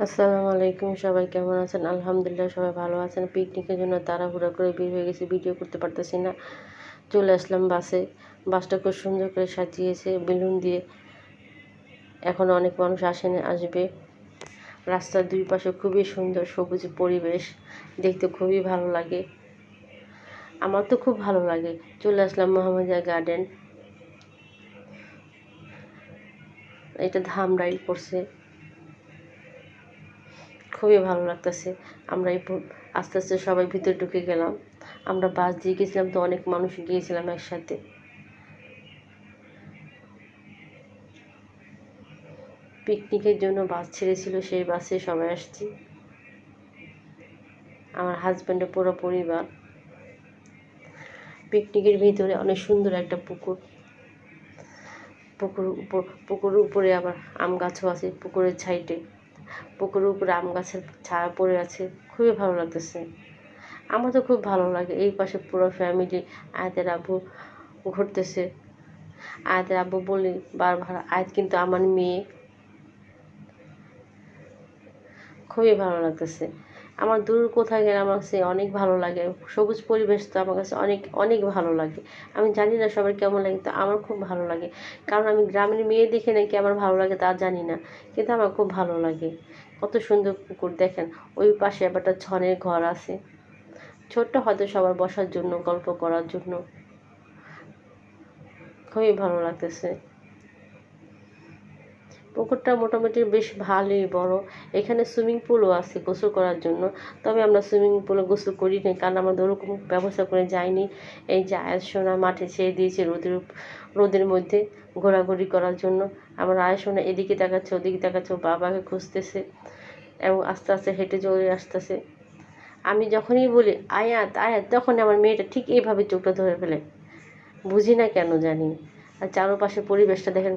আসসালামু আলাইকুম, সবাই কেমন আছেন? আলহামদুলিল্লাহ সবাই ভালো আছেন। পিকনিকের জন্য তাড়াহুড়া করে বের হয়ে গেছি, ভিডিও করতে পারতেছি না। চলে আসলাম বাসে। বাসটা খুব সুন্দর করে সাজিয়েছে বেলুন দিয়ে। এখনও অনেক মানুষ আসেনি, আসবে। রাস্তার দুই পাশে খুবই সুন্দর সবুজ পরিবেশ, দেখতে খুবই ভালো লাগে। আমার তো খুব ভালো লাগে। চলে আসলাম মোহাম্মদিয়া গার্ডেন। এটা ধামরাই পড়ছে, খুবই ভালো লাগতেছে। আমরা আস্তে আস্তে সবাই ভিতরে ঢুকে গেলাম। আমরা বাস দিয়ে গেছিলাম, তো অনেক মানুষ গিয়েছিলাম একসাথে। পিকনিকের জন্য বাস ছেড়েছিল, সেই বাসে সবাই আসছি। আমার হাজব্যান্ডের পুরো পরিবার। পিকনিকের ভিতরে অনেক সুন্দর একটা পুকুর। পুকুরের উপরে আবার আম গাছও আছে। পুকুরের সাইডে পুকুরের উপরে আম গাছের ছায়া পড়ে আছে, খুবই ভালো লাগতেছে। আমার তো খুব ভালো লাগে। এই পাশে পুরো ফ্যামিলি, আয়াতের আব্বু ঘুরতেছে। আয়াতের আব্বু বলি বারবার, আয়াত কিন্তু আমার মেয়ে। খুবই ভালো লাগতেছে। আমার দূর কোথায় গেলে আমার কাছে অনেক ভালো লাগে। সবুজ পরিবেশ তো আমার কাছে অনেক অনেক ভালো লাগে। আমি জানি না সবার কেমন লাগে, তো আমার খুব ভালো লাগে। কারণ আমি গ্রামের মেয়ে দেখে নাকি আমার ভালো লাগে তা জানি না, কিন্তু আমার খুব ভালো লাগে। কত সুন্দর পুকুর দেখেন। ওই পাশে আবার একটা ছনের ঘর আছে, ছোট্ট, হয়তো সবার বসার জন্য, গল্প করার জন্য। খুবই ভালো লাগতেছে। পুকুরটা মোটামুটি বেশ ভালোই বড়। এখানে সুইমিং পুলও আছে গোসল করার জন্য। তবে আমরা সুইমিং পুলে গোসল করিনি, কারণ আমরা ওরকম ব্যবস্থা করে যাইনি। এই যে আয়াসোনা মাঠে ছেড়ে দিয়েছে রোদের মধ্যে ঘোরাঘুরি করার জন্য। আমার আয়াসোনা এদিকে তাকাচ্ছে, ওদিকে তাকাচ্ছে, ও বাবাকে খুঁজতেছে এবং আস্তে আস্তে হেঁটে চলে আসতেছে। আমি যখনই বলি আয়াত আয়াত, তখনই আমার মেয়েটা ঠিক এইভাবে চোখটা ধরে ফেলে। বুঝি না কেন জানি। আর চারপাশের পরিবেশটা দেখেন।